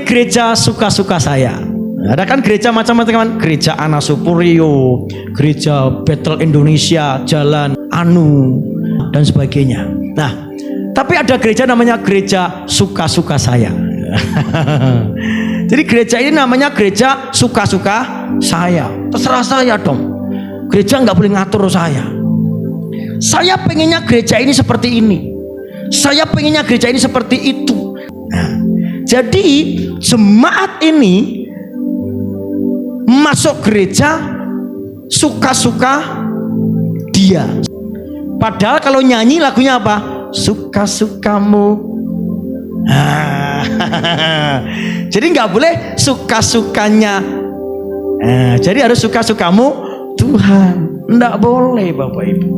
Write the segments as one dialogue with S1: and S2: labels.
S1: gereja suka-suka saya. Ada kan gereja macam-macam kan? Gereja Anasupurio, gereja Bethel Indonesia, Jalan Anu dan sebagainya. Nah, tapi ada gereja namanya gereja suka-suka saya. Jadi gereja ini namanya gereja suka-suka saya. Terserah saya dong. Gereja nggak boleh ngatur saya. Saya pengennya gereja ini seperti ini. Saya pengennya gereja ini seperti itu. Nah, jadi jemaat ini masuk gereja suka-suka dia. Padahal kalau nyanyi lagunya apa? Suka-sukamu. Jadi nggak boleh suka-sukanya. Jadi harus suka-sukamu Tuhan. Nggak boleh Bapak Ibu.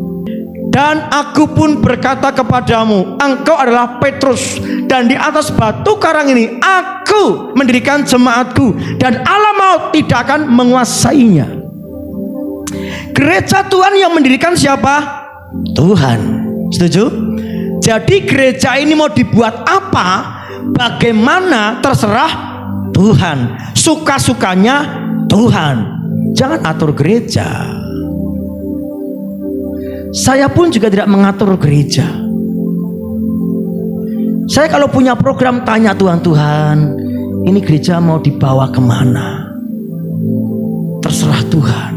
S1: Dan aku pun berkata kepadamu, engkau adalah Petrus, dan di atas batu karang ini aku mendirikan jemaatku, dan Allah maut tidak akan menguasainya. Gereja Tuhan yang mendirikan siapa? Tuhan. Setuju? Jadi gereja ini mau dibuat apa, bagaimana, terserah Tuhan. Suka-sukanya Tuhan. Jangan atur gereja. Saya pun juga tidak mengatur gereja. Saya kalau punya program tanya Tuhan, ini gereja mau dibawa kemana? Terserah Tuhan.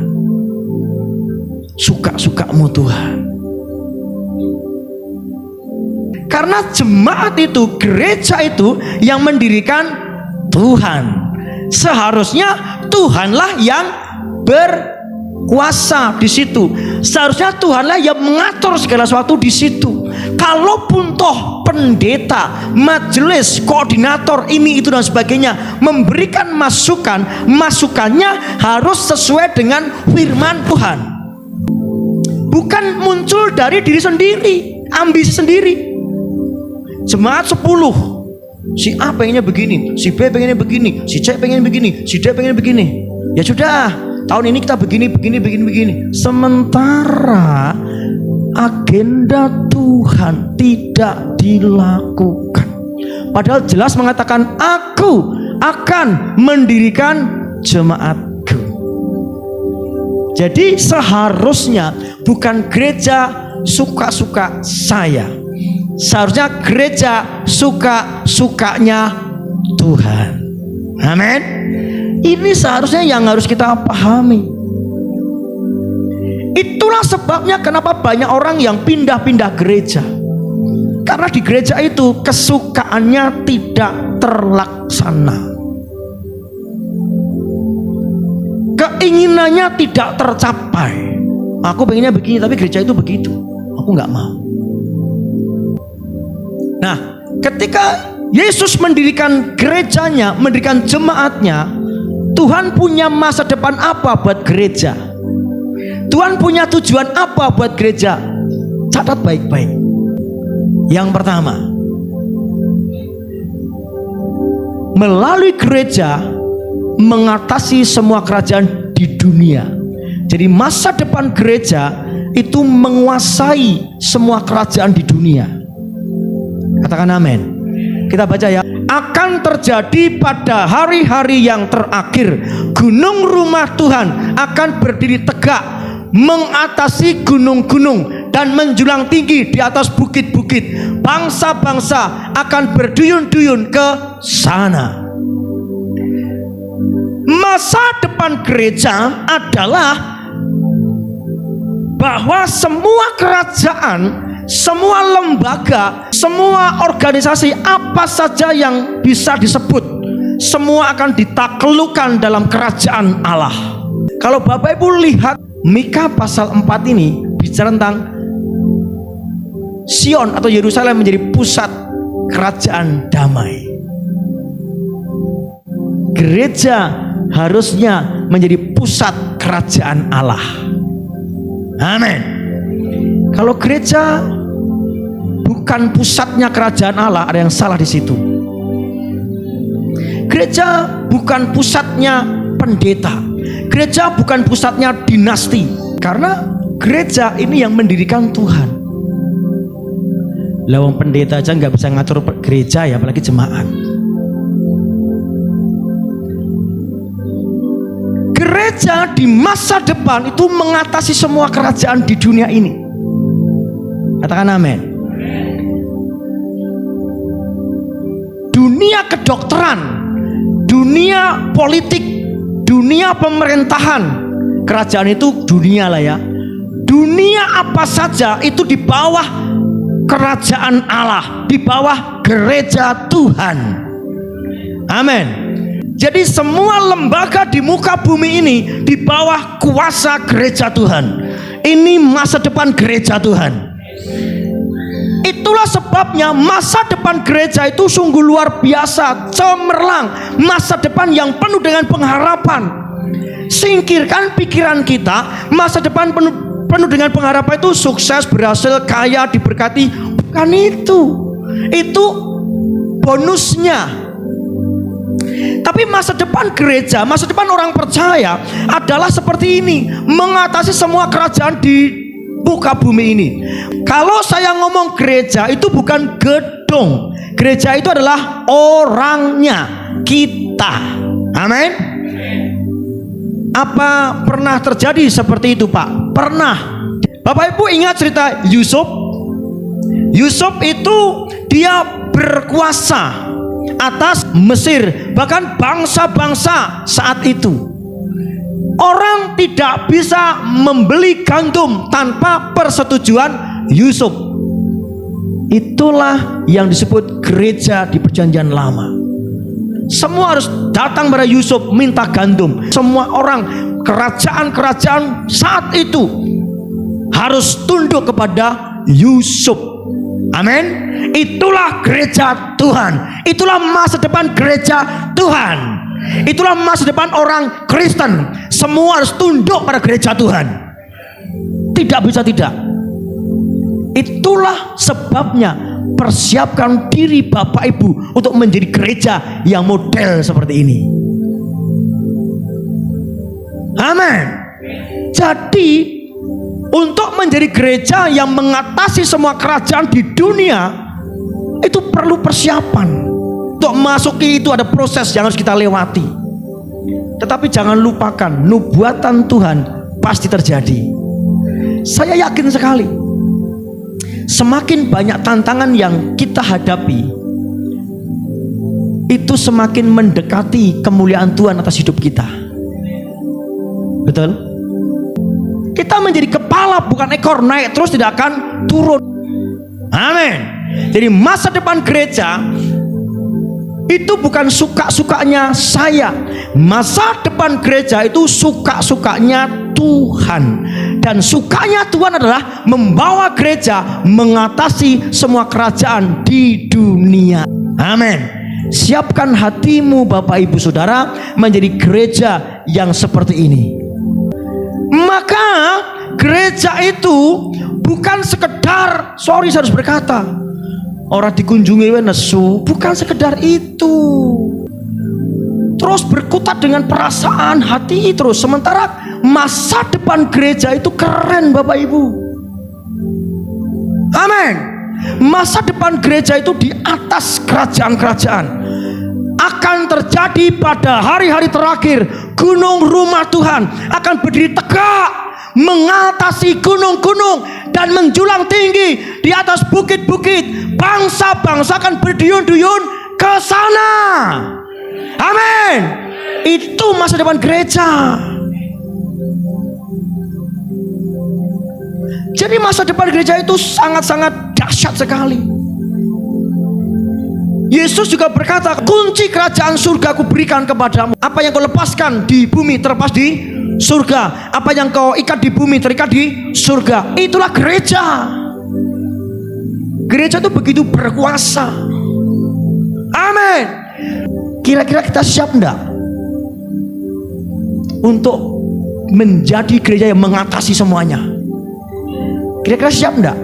S1: Suka-sukamu Tuhan. Karena jemaat itu, gereja itu yang mendirikan Tuhan. Seharusnya Tuhanlah yang berkuasa di situ. Seharusnya Tuhanlah yang mengatur segala sesuatu di situ. Kalaupun toh pendeta, majelis, koordinator ini itu dan sebagainya memberikan masukan, masukannya harus sesuai dengan firman Tuhan. Bukan muncul dari diri sendiri, ambisi sendiri. Jemaat 10, si A pengennya begini, si B pengennya begini, si C pengen begini, si D pengen begini. Ya sudah, tahun ini kita begini. Sementara agenda Tuhan tidak dilakukan. Padahal jelas mengatakan, aku akan mendirikan jemaatku. Jadi seharusnya bukan gereja suka-suka saya. Seharusnya gereja suka-sukanya Tuhan. Amin. Ini seharusnya yang harus kita pahami. Itulah sebabnya kenapa banyak orang yang pindah-pindah gereja. Karena di gereja itu kesukaannya tidak terlaksana. Keinginannya tidak tercapai. Aku pengennya begini, tapi gereja itu begitu. Aku nggak mau. Nah, ketika Yesus mendirikan gerejanya, mendirikan jemaatnya, Tuhan punya masa depan apa buat gereja? Tuhan punya tujuan apa buat gereja? Catat baik-baik. Yang pertama, melalui gereja mengatasi semua kerajaan di dunia. Jadi masa depan gereja itu menguasai semua kerajaan di dunia. Katakan amin. Kita baca ya. Akan terjadi pada hari-hari yang terakhir, gunung rumah Tuhan akan berdiri tegak mengatasi gunung-gunung dan menjulang tinggi di atas bukit-bukit. Bangsa-bangsa akan berduyun-duyun ke sana. Masa depan gereja adalah bahwa semua kerajaan, semua lembaga, semua organisasi, apa saja yang bisa disebut, semua akan ditaklukkan dalam kerajaan Allah. Kalau Bapak Ibu lihat Mika pasal 4 ini bicara tentang Sion atau Yerusalem menjadi pusat kerajaan damai. Gereja harusnya menjadi pusat kerajaan Allah. Amin. Kalau gereja bukan pusatnya kerajaan Allah, ada yang salah di situ. Gereja bukan pusatnya pendeta. Gereja bukan pusatnya dinasti. Karena gereja ini yang mendirikan Tuhan. Lawang pendeta aja nggak bisa ngatur gereja ya, apalagi jemaat. gereja di masa depan itu mengatasi semua kerajaan di dunia ini. Katakan amin. Dunia kedokteran, dunia politik, dunia pemerintahan, kerajaan itu dunia lah ya. Dunia apa saja itu di bawah kerajaan Allah, di bawah gereja Tuhan. Amin. Jadi semua lembaga di muka bumi ini di bawah kuasa gereja Tuhan. Ini masa depan gereja Tuhan. Itulah sebabnya masa depan gereja itu sungguh luar biasa, cemerlang, masa depan yang penuh dengan pengharapan. Singkirkan pikiran kita, masa depan penuh dengan pengharapan itu sukses, berhasil, kaya, diberkati. Bukan itu. Itu bonusnya. Tapi masa depan gereja, masa depan orang percaya adalah seperti ini, mengatasi semua kerajaan di muka bumi ini. Kalau saya ngomong gereja itu bukan gedung. Gereja itu adalah orangnya, kita. Amin. Apa pernah terjadi seperti itu, Pak? Pernah. Bapak Ibu ingat cerita Yusuf? Yusuf itu dia berkuasa atas Mesir, bahkan bangsa-bangsa saat itu. Orang tidak bisa membeli gandum tanpa persetujuan Yusuf. Itulah yang disebut gereja di Perjanjian Lama. Semua harus datang pada Yusuf minta gandum. Semua orang, kerajaan-kerajaan saat itu harus tunduk kepada Yusuf. Amin. Itulah gereja Tuhan. Itulah masa depan gereja Tuhan. Itulah masa depan orang Kristen. Semua harus tunduk pada gereja Tuhan. Tidak bisa tidak. Itulah sebabnya persiapkan diri Bapak Ibu untuk menjadi gereja yang model seperti ini. Amin. Jadi untuk menjadi gereja yang mengatasi semua kerajaan di dunia itu perlu persiapan. Untuk masuki itu ada proses yang harus kita lewati. Tetapi jangan lupakan, nubuatan Tuhan pasti terjadi. Saya yakin sekali, semakin banyak tantangan yang kita hadapi, itu semakin mendekati kemuliaan Tuhan atas hidup kita. Betul? Kita menjadi kepala bukan ekor, naik terus tidak akan turun. Amin. Jadi masa depan gereja itu bukan suka-sukanya saya. Masa depan gereja itu suka-sukanya Tuhan. Dan sukanya Tuhan adalah membawa gereja mengatasi semua kerajaan di dunia. Amin. Siapkan hatimu Bapak Ibu Saudara menjadi gereja yang seperti ini. Maka gereja itu bukan sekedar, sorry saya harus berkata, orang dikunjungi nesu, bukan sekedar itu. Terus berkutat dengan perasaan hati terus. Sementara masa depan gereja itu keren Bapak Ibu. Amin. Masa depan gereja itu di atas kerajaan-kerajaan. Akan terjadi pada hari-hari terakhir, gunung rumah Tuhan akan berdiri tegak, mengatasi gunung-gunung dan menjulang tinggi di atas bukit-bukit. Bangsa-bangsa akan berduyun-duyun ke sana. Amin. Itu masa depan gereja. Jadi masa depan gereja itu sangat-sangat dahsyat sekali. Yesus juga berkata, kunci kerajaan surga aku berikan kepadamu. Apa yang kau lepaskan di bumi terlepas di surga. Apa yang kau ikat di bumi terikat di surga. Itulah gereja. Gereja itu begitu berkuasa. Amin. Kira-kira kita siap enggak untuk menjadi gereja yang mengatasi semuanya? Kira-kira siap enggak?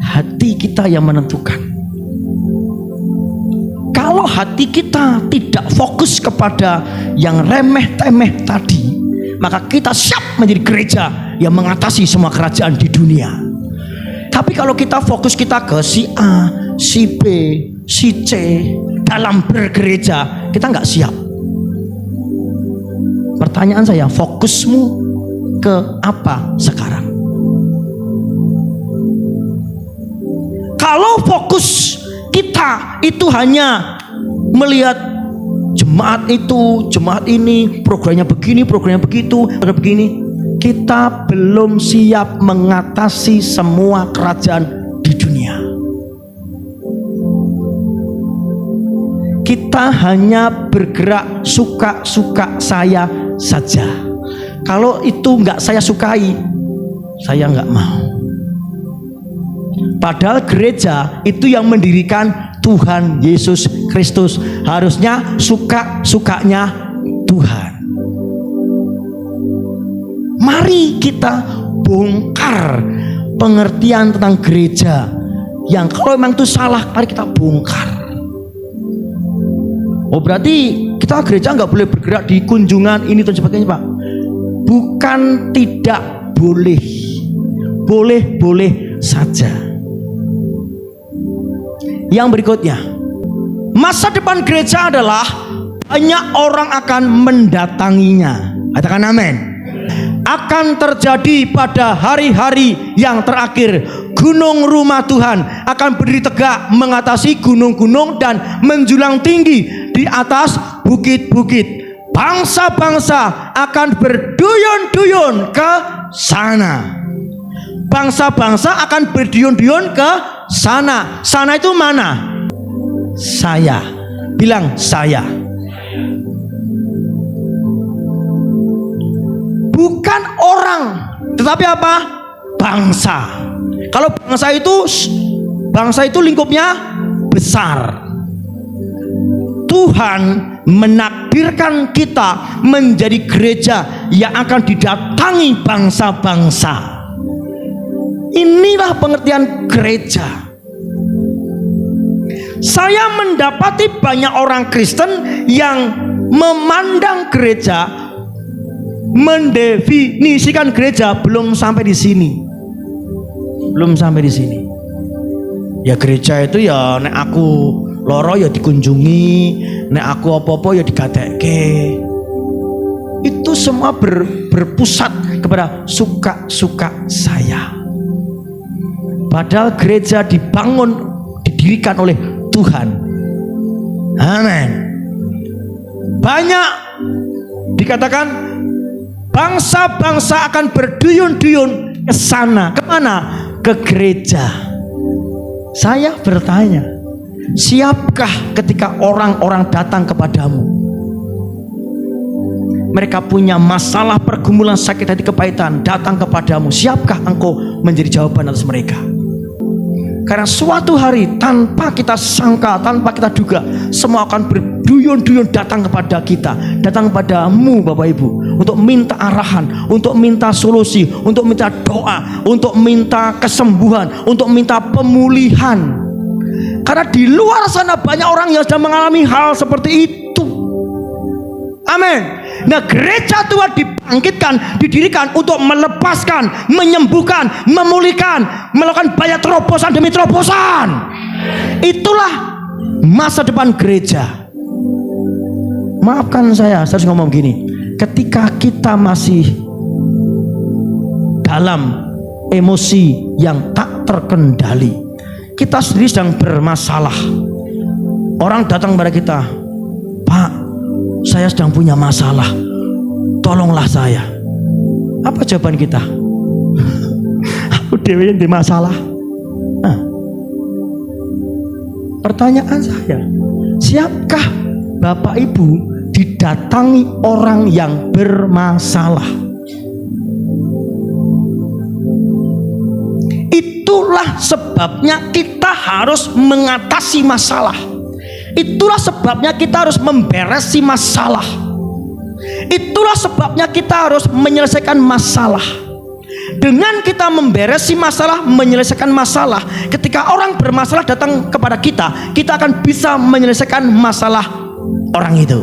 S1: Hati kita yang menentukan. Kalau hati kita tidak fokus kepada yang remeh-temeh tadi, maka kita siap menjadi gereja yang mengatasi semua kerajaan di dunia. Tapi kalau kita fokus kita ke si A, si B, si C dalam bergereja, kita nggak siap. Pertanyaan saya, fokusmu ke apa sekarang? Kalau fokus kita itu hanya melihat jemaat itu, jemaat ini, programnya begini, programnya begitu, begini, kita belum siap mengatasi semua kerajaan di dunia. Kita hanya bergerak suka-suka saya saja. Kalau itu nggak saya sukai, saya nggak mau. Padahal gereja itu yang mendirikan Tuhan Yesus Kristus. Harusnya suka-sukanya Tuhan. Mari kita bongkar pengertian tentang gereja yang kalau memang itu salah, mari kita bongkar. Oh, berarti kita gereja nggak boleh bergerak di kunjungan ini dan sebagainya, Pak? Bukan tidak boleh, boleh saja. Yang berikutnya, masa depan gereja adalah banyak orang akan mendatanginya. Katakan amin. Akan terjadi pada hari-hari yang terakhir, gunung rumah Tuhan akan berdiri tegak mengatasi gunung-gunung dan menjulang tinggi di atas bukit-bukit. Bangsa-bangsa akan berduyun-duyun ke sana. Bangsa-bangsa akan berduyun-duyun ke sana. Sana itu mana? Saya. Bilang saya. Bukan orang, tetapi apa? Bangsa. Kalau bangsa itu lingkupnya besar. Tuhan menakdirkan kita menjadi gereja yang akan didatangi bangsa-bangsa. Inilah pengertian gereja. Saya mendapati banyak orang Kristen yang memandang gereja, mendefinisikan gereja belum sampai di sini. Ya gereja itu ya nek aku loro ya dikunjungi, nek aku apa-apa ya digadekke. Itu semua berpusat kepada suka-suka saya. Padahal gereja didirikan oleh Tuhan. Amin. Banyak dikatakan bangsa-bangsa akan berduyun-duyun ke sana. Kemana? Ke gereja. Saya bertanya, siapkah ketika orang-orang datang kepadamu? Mereka punya masalah, pergumulan, sakit hati, kepahitan, datang kepadamu. Siapkah engkau menjadi jawaban atas mereka? Karena suatu hari tanpa kita sangka, tanpa kita duga, semua akan berduyun-duyun datang kepada kita, datang kepadamu Bapak Ibu, untuk minta arahan, untuk minta solusi, untuk minta doa, untuk minta kesembuhan, untuk minta pemulihan. Karena di luar sana banyak orang yang sedang mengalami hal seperti itu. Amin. Nah, gereja Tuhan didirikan untuk melepaskan, menyembuhkan, memulihkan, melakukan banyak terobosan demi terobosan. Itulah masa depan gereja. Maafkan saya harus ngomong gini. Ketika kita masih dalam emosi yang tak terkendali, kita sendiri sedang bermasalah, orang datang kepada kita, Pak, saya sedang punya masalah, tolonglah saya. Apa jawaban kita? Aku dewe yang di masalah. Nah, pertanyaan saya, siapkah Bapak Ibu didatangi orang yang bermasalah? Itulah sebabnya kita harus mengatasi masalah. Itulah sebabnya kita harus memberesi masalah. Itulah sebabnya kita harus menyelesaikan masalah. Dengan kita memberesi masalah, menyelesaikan masalah, ketika orang bermasalah datang kepada kita, kita akan bisa menyelesaikan masalah orang itu.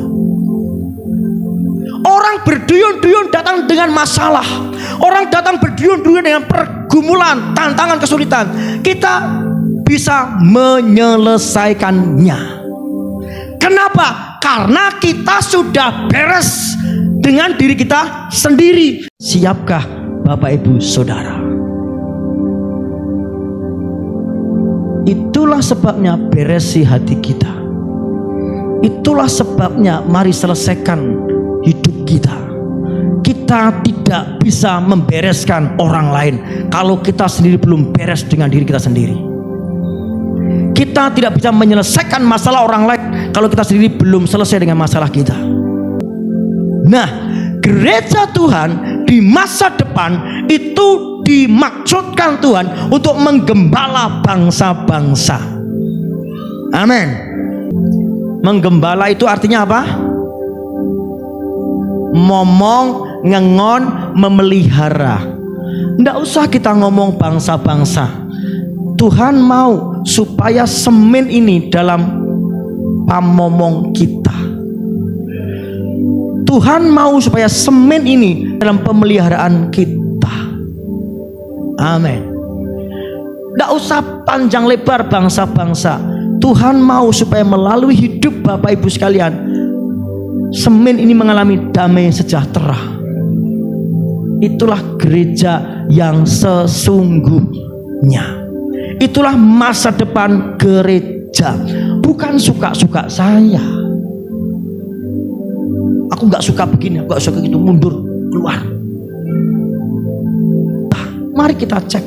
S1: Orang berduyun-duyun datang dengan masalah. Orang datang berduyun-duyun dengan pergumulan, tantangan, kesulitan. Kita bisa menyelesaikannya. Kenapa? Karena kita sudah beres dengan diri kita sendiri. Siapkah Bapak Ibu Saudara? Itulah sebabnya beresi hati kita. Itulah sebabnya mari selesaikan hidup kita. Kita tidak bisa membereskan orang lain kalau kita sendiri belum beres dengan diri kita sendiri. Kita tidak bisa menyelesaikan masalah orang lain kalau kita sendiri belum selesai dengan masalah kita. Nah, gereja Tuhan di masa depan itu dimaksudkan Tuhan untuk menggembala bangsa-bangsa. Amin. Menggembala itu artinya apa? Momong, ngengon, memelihara. Nggak usah kita ngomong bangsa-bangsa. Tuhan mau supaya semen ini dalam pamomong kita. Tuhan mau supaya semen ini dalam pemeliharaan kita. Amin. Nggak usah panjang lebar bangsa-bangsa. Tuhan mau supaya melalui hidup Bapak Ibu sekalian, semen ini mengalami damai sejahtera. Itulah gereja yang sesungguhnya. Itulah masa depan gereja. Bukan suka-suka saya. Aku nggak suka begini, aku nggak suka gitu, mundur, keluar. Nah, mari kita cek.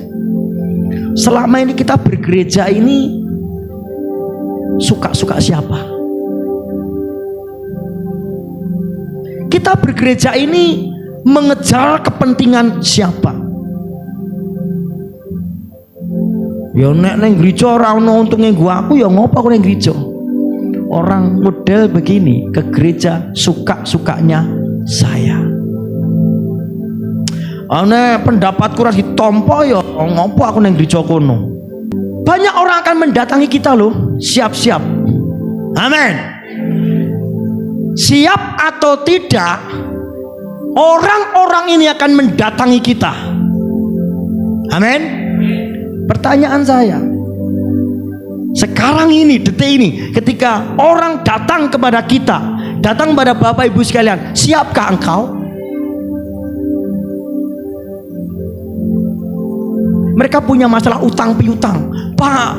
S1: Selama ini kita bergereja ini suka-suka siapa? Kita bergereja ini mengejar kepentingan siapa? Ya nek neng gereja ora ono untunge gua, aku ya ngopo aku neng gereja. Orang model begini ke gereja suka-sukanya saya. Ane pendapatku ora ditompo ya ngopo aku neng gereja kono. Banyak orang akan mendatangi kita loh, siap-siap. Amin. Siap atau tidak, orang-orang ini akan mendatangi kita. Amin. Pertanyaan saya, sekarang ini, detik ini, ketika orang datang kepada kita, datang kepada Bapak Ibu sekalian, siapkah engkau? Mereka punya masalah utang piutang. Pak,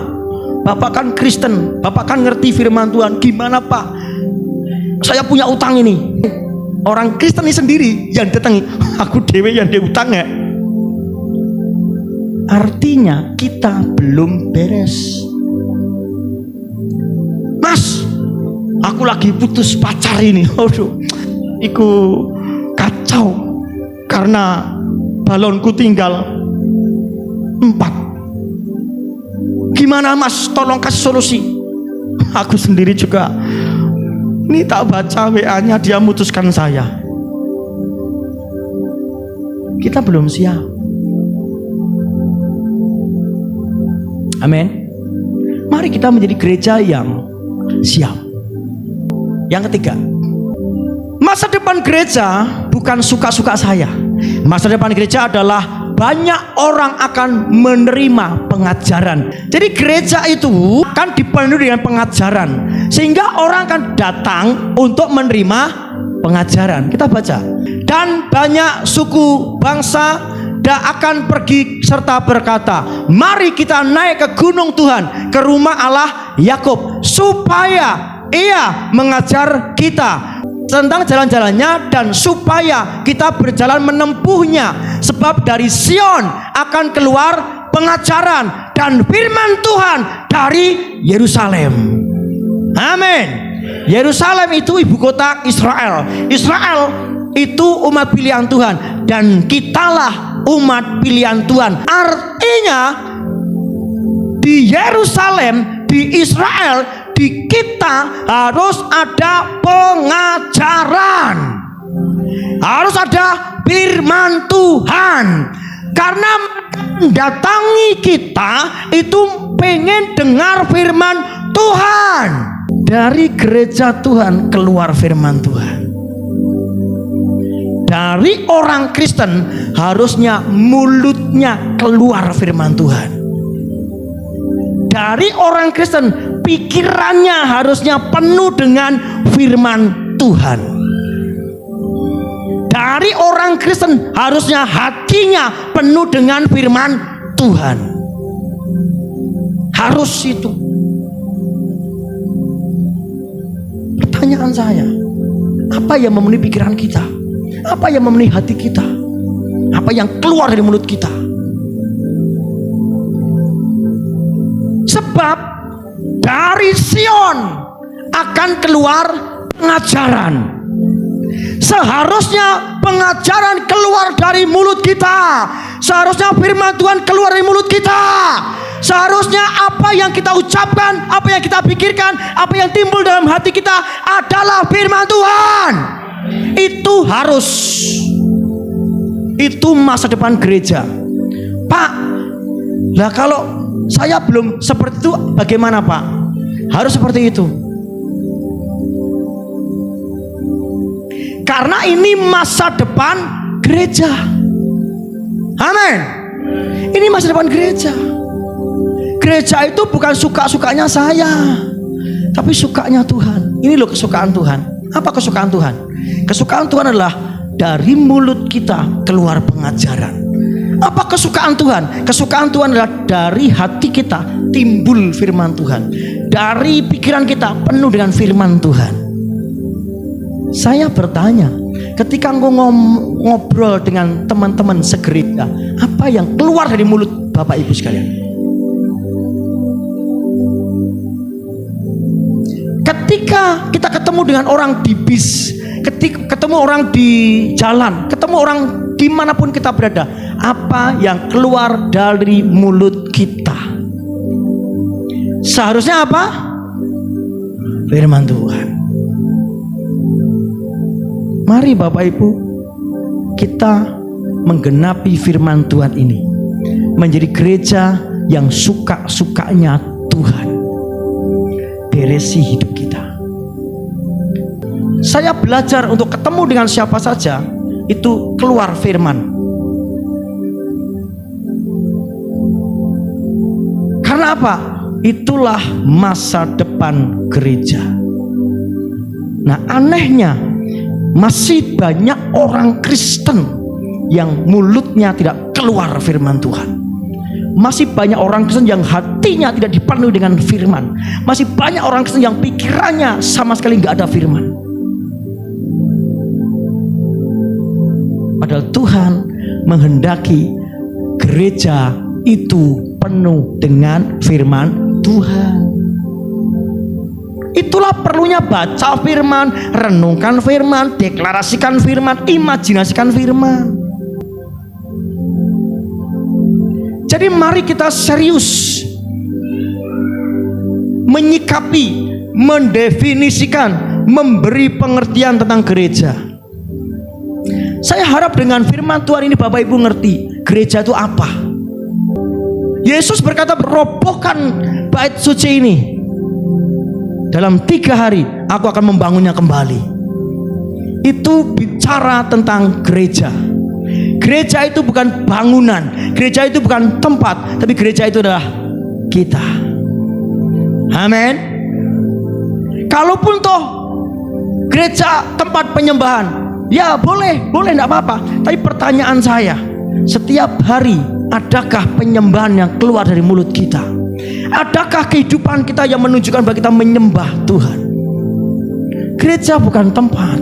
S1: Bapak kan Kristen, Bapak kan ngerti firman Tuhan. Gimana Pak? Saya punya utang ini. Orang Kristen ini sendiri yang datangi, aku dewe yang dia utang ya. Artinya kita belum beres. Mas, aku lagi putus pacar ini. Aduh, iku kacau karena balonku tinggal 4. Gimana Mas, tolong kasih solusi. Aku sendiri juga ini tak baca WA-nya, dia mutuskan saya. Kita belum siap. Amin. Mari kita menjadi gereja yang siap. Yang ketiga, masa depan gereja bukan suka-suka saya. Masa depan gereja adalah banyak orang akan menerima pengajaran. Jadi gereja itu kan dipenuhi dengan pengajaran, sehingga orang akan datang untuk menerima pengajaran. Kita baca. Dan banyak suku bangsa akan pergi serta berkata, mari kita naik ke gunung Tuhan, ke rumah Allah Yakub, supaya Ia mengajar kita tentang jalan-jalannya dan supaya kita berjalan menempuhnya. Sebab dari Sion akan keluar pengajaran dan firman Tuhan dari Yerusalem. Amin. Yerusalem itu ibu kota Israel. Israel itu umat pilihan Tuhan, dan kitalah umat pilihan Tuhan. Artinya di Yerusalem, di Israel, di kita harus ada pengajaran, harus ada firman Tuhan. Karena mendatangi kita itu pengen dengar firman Tuhan. Dari gereja Tuhan keluar firman Tuhan. Dari orang Kristen harusnya mulutnya keluar firman Tuhan. Dari orang Kristen pikirannya harusnya penuh dengan firman Tuhan. Dari orang Kristen harusnya hatinya penuh dengan firman Tuhan. Harus itu. Pertanyaan saya, apa yang memenuhi pikiran kita? Apa yang memenuhi hati kita? Apa yang keluar dari mulut kita? Sebab dari Sion akan keluar pengajaran. Seharusnya pengajaran keluar dari mulut kita. Seharusnya firman Tuhan keluar dari mulut kita. Seharusnya apa yang kita ucapkan, apa yang kita pikirkan, apa yang timbul dalam hati kita adalah firman Tuhan. Itu harus. Itu masa depan gereja. Pak, lah kalau saya belum seperti itu bagaimana Pak? Harus seperti itu. Karena ini masa depan gereja. Amin. Ini masa depan gereja. Gereja itu bukan suka-sukanya saya, tapi sukanya Tuhan. Ini loh kesukaan Tuhan. Apa kesukaan Tuhan? Kesukaan Tuhan adalah dari mulut kita keluar pengajaran. Apa kesukaan Tuhan? Kesukaan Tuhan adalah dari hati kita timbul firman Tuhan. Dari pikiran kita penuh dengan firman Tuhan. Saya bertanya, ketika ngobrol dengan teman-teman segereja, apa yang keluar dari mulut Bapak Ibu sekalian? Ketika kita ketemu dengan orang di bis, ketika ketemu orang di jalan, ketemu orang dimanapun kita berada, apa yang keluar dari mulut kita? Seharusnya apa? Firman Tuhan. Mari Bapak Ibu, kita menggenapi firman Tuhan ini, menjadi gereja yang suka-sukanya Tuhan. Beresi hidup kita. Saya belajar untuk ketemu dengan siapa saja, itu keluar firman. Karena apa? Itulah masa depan gereja. Nah, anehnya masih banyak orang Kristen yang mulutnya tidak keluar firman Tuhan. Masih banyak orang Kristen yang hatinya tidak dipenuhi dengan firman. Masih banyak orang Kristen yang pikirannya sama sekali nggak ada firman. Padahal Tuhan menghendaki gereja itu penuh dengan firman Tuhan. Itulah perlunya baca firman, renungkan firman, deklarasikan firman, imajinasikan firman. Jadi mari kita serius menyikapi, mendefinisikan, memberi pengertian tentang gereja. Saya harap dengan firman Tuhan ini Bapak Ibu ngerti gereja itu apa. Yesus berkata, robohkan bait suci ini, dalam 3 hari aku akan membangunnya kembali. Itu bicara tentang gereja. Gereja itu bukan bangunan, gereja itu bukan tempat, tapi gereja itu adalah kita. Amin. Kalaupun toh gereja tempat penyembahan, ya boleh enggak apa-apa. Tapi pertanyaan saya, setiap hari adakah penyembahan yang keluar dari mulut kita? Adakah kehidupan kita yang menunjukkan bahwa kita menyembah Tuhan? Gereja bukan tempat.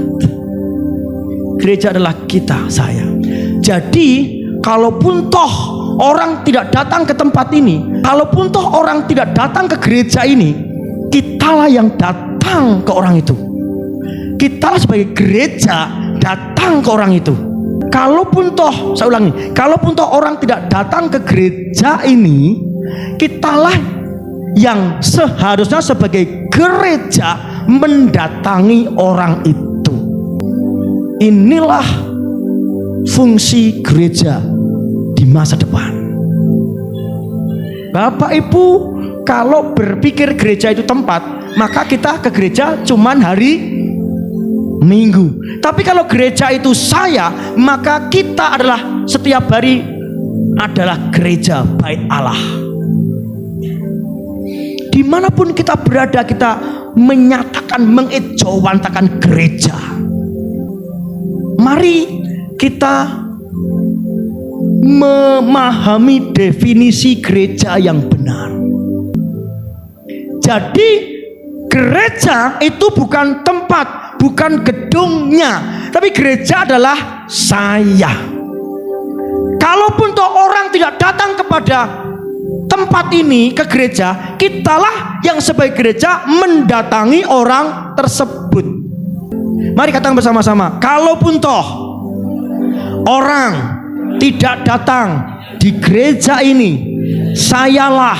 S1: Gereja adalah kita, saya. Jadi kalaupun toh orang tidak datang ke tempat ini, kalaupun toh orang tidak datang ke gereja ini, kitalah yang datang ke orang itu. Kitalah sebagai gereja datang ke orang itu. Kalaupun toh, saya ulangi, kalaupun toh orang tidak datang ke gereja ini, kitalah yang seharusnya sebagai gereja mendatangi orang itu. Inilah fungsi gereja di masa depan. Bapak Ibu, kalau berpikir gereja itu tempat, maka kita ke gereja cuman hari Minggu. Tapi kalau gereja itu saya, maka kita adalah setiap hari adalah gereja bait Allah. Dimanapun kita berada, kita menyatakan, mengejawantakan gereja. Mari kita memahami definisi gereja yang benar. Jadi gereja itu bukan tempat, bukan gedungnya, tapi gereja adalah saya. Kalaupun toh orang tidak datang kepada tempat ini, ke gereja, kitalah yang sebagai gereja mendatangi orang tersebut. Mari katakan bersama-sama, kalaupun toh orang tidak datang di gereja ini, sayalah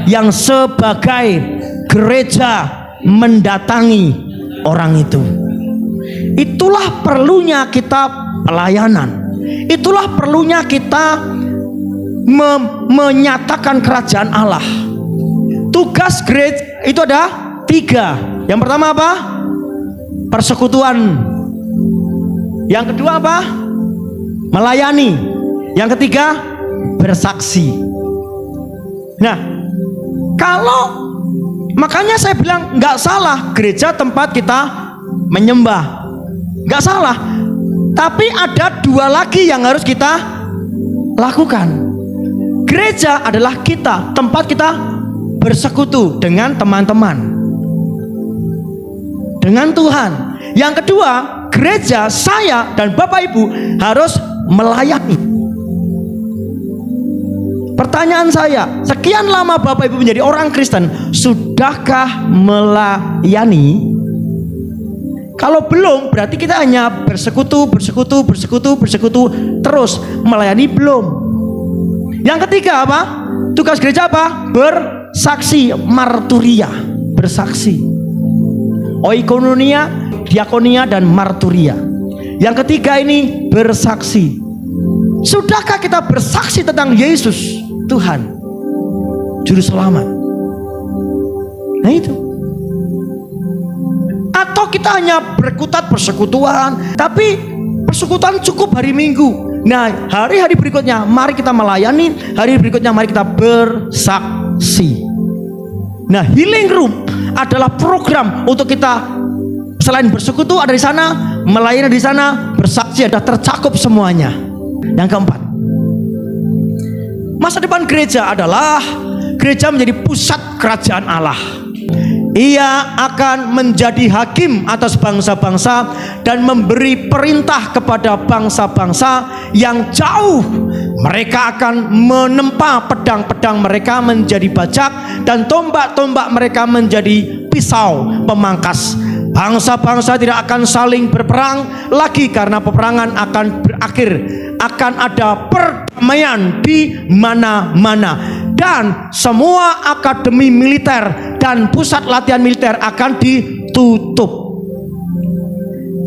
S1: yang sebagai gereja mendatangi orang itu. Itulah perlunya kita pelayanan. Itulah perlunya kita menyatakan kerajaan Allah. Tugas gereja itu ada 3. Yang pertama apa? Persekutuan. Yang kedua apa? Melayani. Yang ketiga, bersaksi. Nah, makanya saya bilang nggak salah gereja tempat kita menyembah, nggak salah. Tapi ada 2 lagi yang harus kita lakukan. Gereja adalah kita, tempat kita bersekutu dengan teman-teman, dengan Tuhan. Yang kedua, gereja, saya dan Bapak Ibu harus melayani. Pertanyaan saya, sekian lama Bapak Ibu menjadi orang Kristen, sudahkah melayani? Kalau belum, berarti kita hanya bersekutu terus, melayani belum. Yang ketiga apa? Tugas gereja apa? Bersaksi, marturia, bersaksi. Oikononia, diakonia, dan marturia. Yang ketiga ini bersaksi. Sudahkah kita bersaksi tentang Yesus Tuhan, Juru Selamat? Nah itu. Atau kita hanya berkutat persekutuan, tapi persekutuan cukup hari Minggu. Nah, hari-hari berikutnya mari kita melayani, hari berikutnya mari kita bersaksi. Nah, healing room adalah program untuk kita selain bersekutu ada di sana, melayani di sana, bersaksi ada tercakup semuanya. Yang keempat, masa depan gereja adalah gereja menjadi pusat kerajaan Allah. Ia akan menjadi hakim atas bangsa-bangsa dan memberi perintah kepada bangsa-bangsa yang jauh. Mereka akan menempa pedang-pedang mereka menjadi bajak dan tombak-tombak mereka menjadi pisau pemangkas. Bangsa-bangsa tidak akan saling berperang lagi karena peperangan akan berakhir. Akan ada perdamaian di mana-mana dan semua akademi militer dan pusat latihan militer akan ditutup.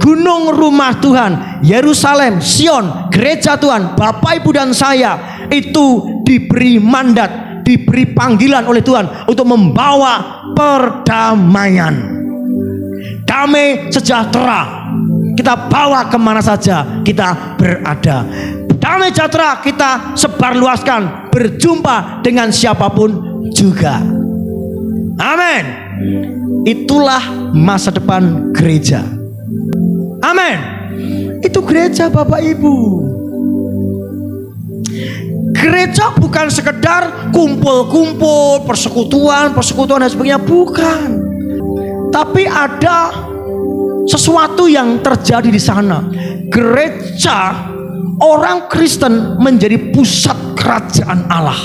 S1: Gunung rumah Tuhan, Yerusalem, Sion, gereja Tuhan, Bapak Ibu dan saya itu diberi mandat, diberi panggilan oleh Tuhan untuk membawa perdamaian, damai sejahtera. Kita bawa kemana saja kita berada. Damai sejahtera kita sebarluaskan, berjumpa dengan siapapun juga. Amin. Itulah masa depan gereja. Amin. Itu gereja Bapak Ibu. Gereja bukan sekedar kumpul-kumpul, persekutuan dan sebagainya, bukan. Tapi ada sesuatu yang terjadi di sana. Gereja, orang Kristen menjadi pusat kerajaan Allah.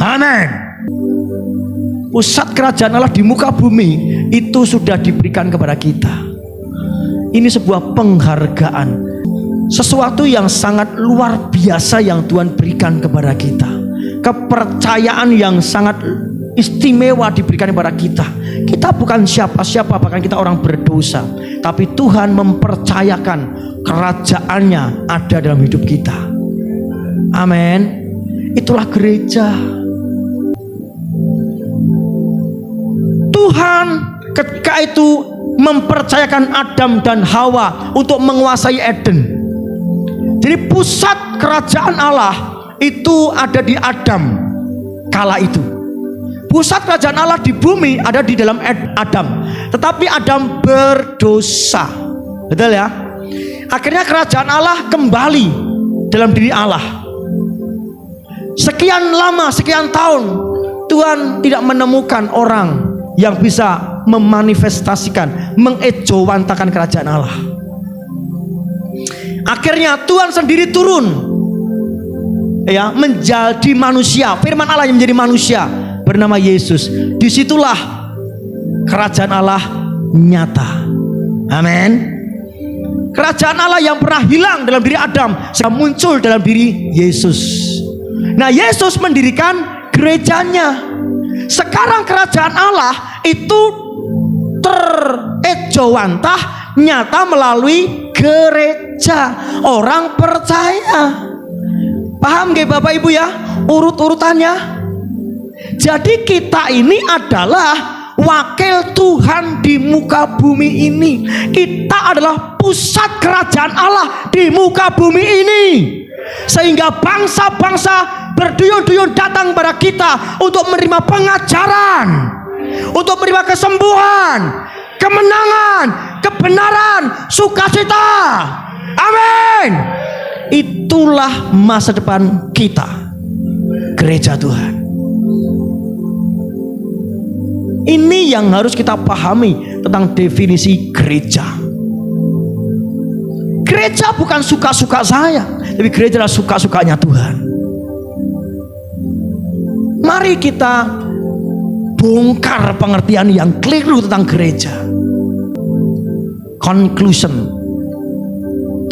S1: Amin. Pusat kerajaan Allah di muka bumi itu sudah diberikan kepada kita. Ini sebuah penghargaan, sesuatu yang sangat luar biasa yang Tuhan berikan kepada kita. Kepercayaan yang sangat istimewa diberikan kepada kita. Kita bukan siapa-siapa, bahkan kita orang berdosa, tapi Tuhan mempercayakan kerajaannya ada dalam hidup kita. Amin. Itulah gereja. Tuhan ketika itu mempercayakan Adam dan Hawa untuk menguasai Eden. Jadi pusat kerajaan Allah itu ada di Adam kala itu. Pusat kerajaan Allah di bumi ada di dalam Adam. Tetapi Adam berdosa. Betul ya? Akhirnya kerajaan Allah kembali dalam diri Allah. Sekian lama, sekian tahun Tuhan tidak menemukan orang yang bisa memanifestasikan, mengejowantakan kerajaan Allah. Akhirnya Tuhan sendiri turun, ya, menjadi manusia. Firman Allah yang menjadi manusia bernama Yesus. Disitulah kerajaan Allah nyata. Amin. Kerajaan Allah yang pernah hilang dalam diri Adam sekarang muncul dalam diri Yesus. Nah, Yesus mendirikan gerejanya. Sekarang kerajaan Allah itu terejawantah nyata melalui gereja. Orang percaya. Paham gak Bapak Ibu ya urut-urutannya? Jadi kita ini adalah wakil Tuhan di muka bumi ini. Kita adalah pusat kerajaan Allah di muka bumi ini, sehingga bangsa-bangsa berduyun-duyun datang pada kita untuk menerima pengajaran, untuk menerima kesembuhan, kemenangan, kebenaran, sukacita. Amin. Itulah masa depan kita, gereja Tuhan. Ini yang harus kita pahami tentang definisi gereja. Gereja bukan suka-suka saya, tapi gereja adalah suka-sukanya Tuhan. Mari kita bongkar pengertian yang keliru tentang gereja. Conclusion,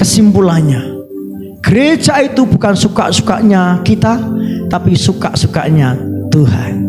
S1: kesimpulannya, gereja itu bukan suka-sukanya kita, tapi suka-sukanya Tuhan.